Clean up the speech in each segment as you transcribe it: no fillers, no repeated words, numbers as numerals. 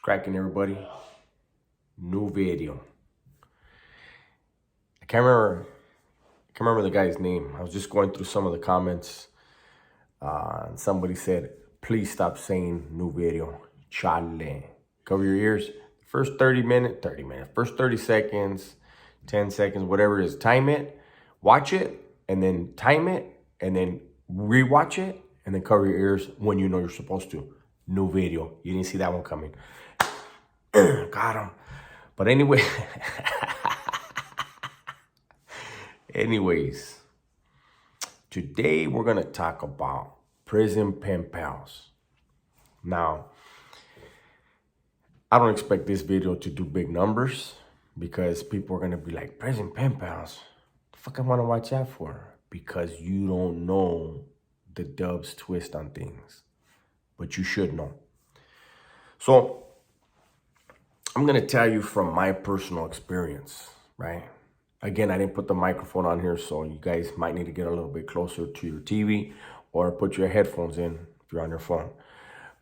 Cracking, everybody. New video. I can't remember the guy's name. I was just going through some of the comments. And somebody said, please stop saying new video. Chale. Cover your ears. First 30 minutes, first 30 seconds, 10 seconds, whatever it is. Time it, watch it, and then time it, and then rewatch it, and then cover your ears when you know you're supposed to. New video. You didn't see that one coming. Got him. But anyway, today we're going to talk about prison pen pals. Now, I don't expect this video to do big numbers because people are going to be like, prison pen pals, the fuck I want to watch that for? Because you don't know the Dub's twist on things, but you should know. So I'm going to tell you from my personal experience, right? Again, I didn't put the microphone on here, so you guys might need to get a little bit closer to your TV or put your headphones in if you're on your phone.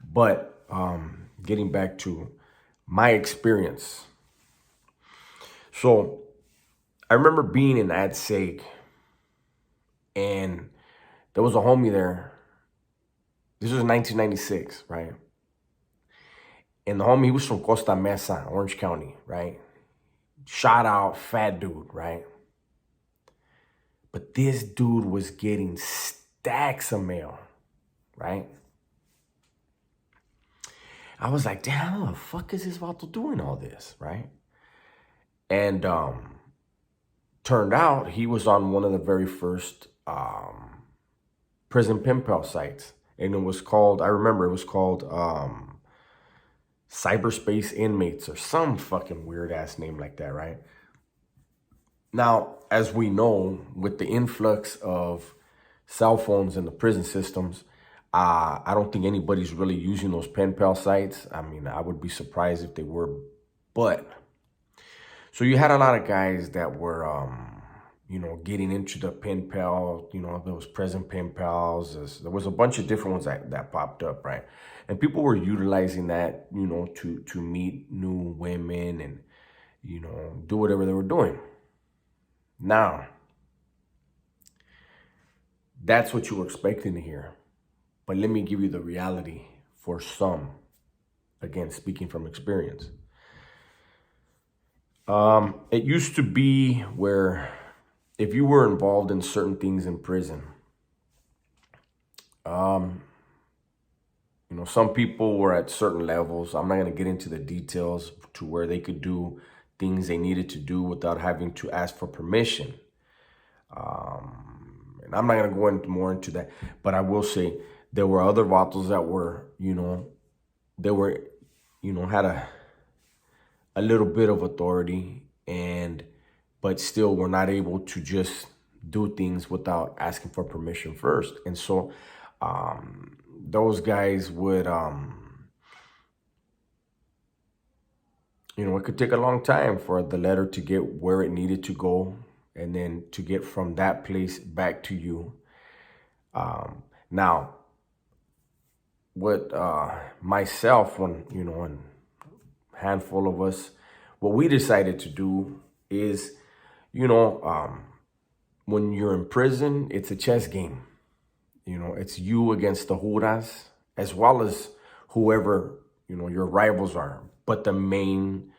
But getting back to my experience. So I remember being in AdSeg, and there was a homie there. This was 1996, right? And the homie, he was from Costa Mesa, Orange County, right? Shout out, fat dude, right? But this dude was getting stacks of mail, right? I was like, damn, how the fuck is this Vato doing all this, right? And turned out he was on one of the very first prison pen pal sites. And it was called, I remember it was called Cyberspace Inmates or some fucking weird ass name like that, right? Now, as we know, with the influx of cell phones in the prison systems, I don't think anybody's really using those pen pal sites. I mean, I would be surprised if they were, but so you had a lot of guys that were, getting into the pen pal, those prison pen pals. There was a bunch of different ones that popped up, right? And people were utilizing that, to meet new women and, do whatever they were doing. Now, that's what you were expecting to hear. But let me give you the reality for some. Again, speaking from experience. It used to be where if you were involved in certain things in prison, some people were at certain levels. I'm not going to get into the details to where they could do things they needed to do without having to ask for permission. And I'm not going to go into more into that, but I will say there were other vatos that were, they were, had a little bit of authority but still were not able to just do things without asking for permission first. And so, those guys would, it could take a long time for the letter to get where it needed to go and then to get from that place back to you. Now, what myself, and a handful of us, what we decided to do is, when you're in prison, it's a chess game. It's you against the Juras, as well as whoever, your rivals are. But the main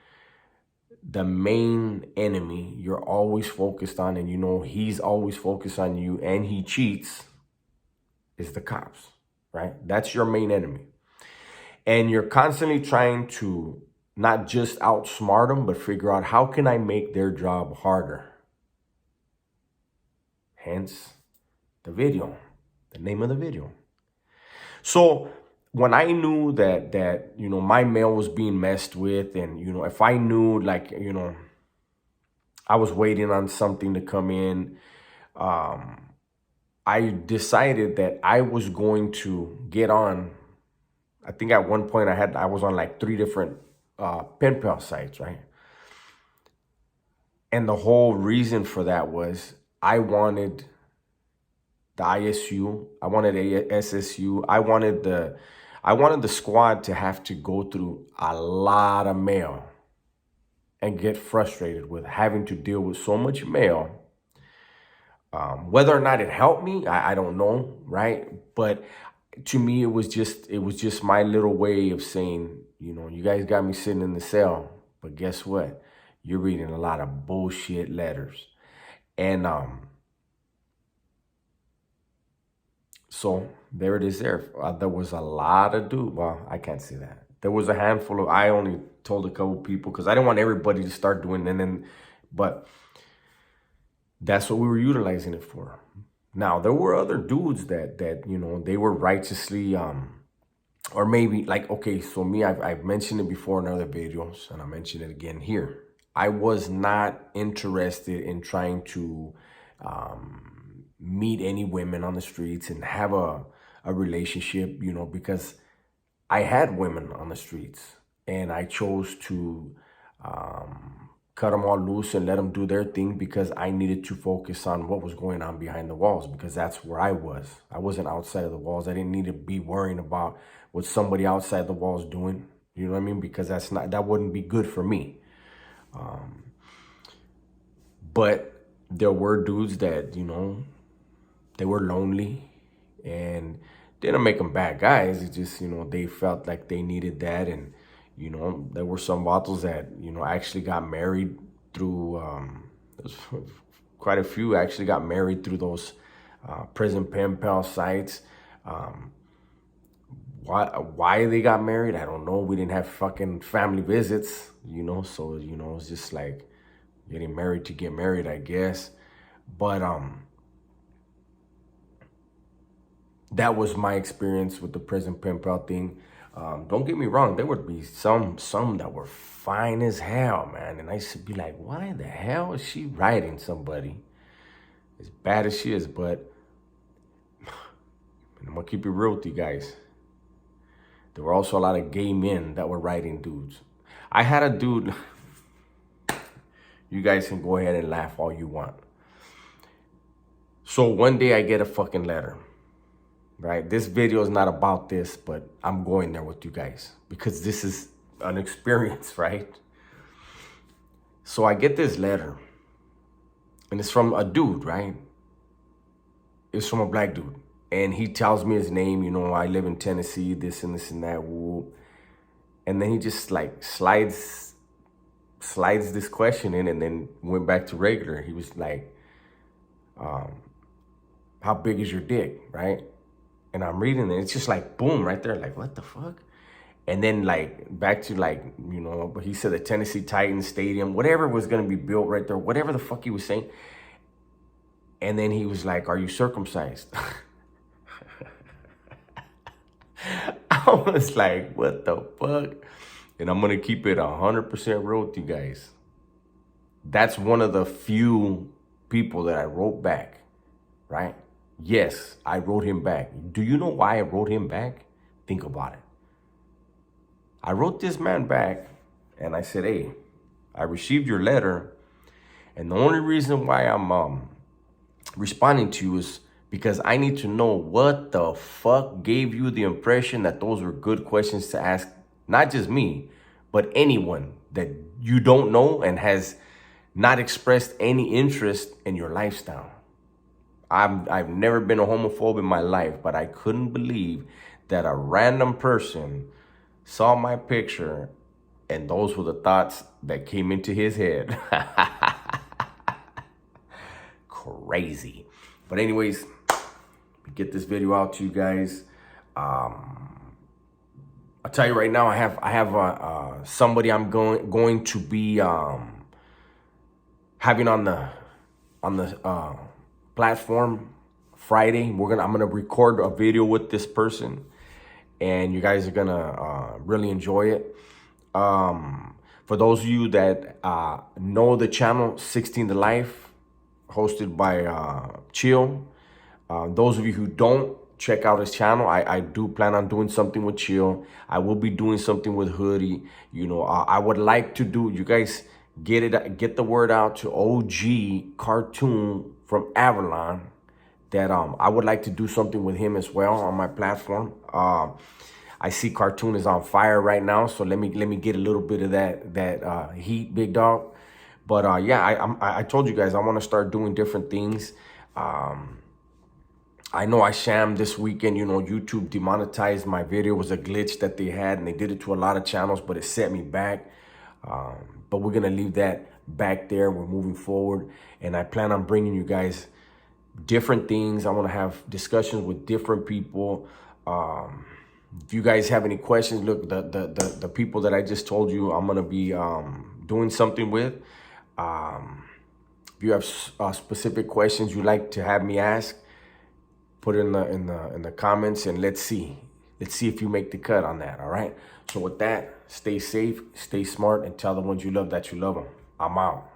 enemy you're always focused on, and he's always focused on you, and he cheats, is the cops, right? That's your main enemy. And you're constantly trying to not just outsmart them, but figure out how can I make their job harder. Hence the video, the name of the video. So when I knew that my mail was being messed with, and if I knew, like, I was waiting on something to come in, I decided that I was going to get on. I think at one point I was on like 3 different pen pal sites, right? And the whole reason for that was I wanted the ISU, I wanted SSU, I wanted the squad to have to go through a lot of mail and get frustrated with having to deal with so much mail. Whether or not it helped me, I don't know, right? But to me, it was just my little way of saying, you guys got me sitting in the cell, but guess what? You're reading a lot of bullshit letters. And so there it is there. There was a lot of dudes. Well, I can't say that. There was a handful of, I only told a couple people because I didn't want everybody to start doing it. But that's what we were utilizing it for. Now, there were other dudes that they were righteously, or maybe like, okay, so me, I've mentioned it before in other videos, and I mention it again here. I was not interested in trying to meet any women on the streets and have a relationship, because I had women on the streets, and I chose to cut them all loose and let them do their thing because I needed to focus on what was going on behind the walls, because that's where I was. I wasn't outside of the walls. I didn't need to be worrying about what somebody outside the walls doing. You know what I mean? Because that wouldn't be good for me. But there were dudes that, they were lonely, and didn't make them bad guys. It just, they felt like they needed that. And, there were some vatos that, actually got married through, quite a few actually got married through those prison pen pal sites. Why they got married, I don't know. We didn't have fucking family visits, so, it's just like getting married to get married, I guess. But that was my experience with the prison pen pal thing. Don't get me wrong, there would be some that were fine as hell, man. And I used to be like, why the hell is she writing somebody as bad as she is? But I'm gonna keep it real with you guys. There were also a lot of gay men that were writing dudes. I had a dude, you guys can go ahead and laugh all you want. So one day I get a fucking letter. Right? This video is not about this, but I'm going there with you guys because this is an experience, right? So I get this letter, and it's from a dude, right? It's from a black dude. And he tells me his name, I live in Tennessee, this and this and that. Woo. And then he just like slides this question in and then went back to regular. He was like, how big is your dick, right? And I'm reading it, it's just like, boom, right there. Like, what the fuck? And then like, back to like, but he said the Tennessee Titans Stadium, whatever was going to be built right there, whatever the fuck he was saying. And then he was like, are you circumcised? I was like, what the fuck? And I'm going to keep it 100% real with you guys. That's one of the few people that I wrote back, right? Yes, I wrote him back. Do you know why I wrote him back? Think about it. I wrote this man back and I said, hey, I received your letter. And the only reason why I'm responding to you is because I need to know what the fuck gave you the impression that those were good questions to ask, not just me, but anyone that you don't know and has not expressed any interest in your lifestyle. I've never been a homophobe in my life, but I couldn't believe that a random person saw my picture and those were the thoughts that came into his head. Crazy. But anyways, get this video out to you guys. I'll tell you right now, I have somebody I'm going to be having on the platform Friday. I'm gonna record a video with this person, and you guys are gonna really enjoy it. For those of you that know the channel 16 to Life, hosted by Chill. Those of you who don't, check out his channel. I do plan on doing something with Chill. I will be doing something with Hoodie. I would like to do, you guys get the word out to OG Cartoon from Avalon that I would like to do something with him as well on my platform. I see Cartoon is on fire right now, so let me get a little bit of that heat, big dog. But yeah, I told you guys I want to start doing different things. I know I shammed this weekend. You know, YouTube demonetized my video. It was a glitch that they had, and they did it to a lot of channels, but it set me back. But we're gonna leave that back there. We're moving forward, and I plan on bringing you guys different things. I want to have discussions with different people. If you guys have any questions, look, the people that I just told you I'm gonna be doing something with. If you have specific questions you'd like to have me ask, put it in the comments, and let's see if you make the cut on that. All right. So with that, stay safe, stay smart, and tell the ones you love that you love them. I'm out.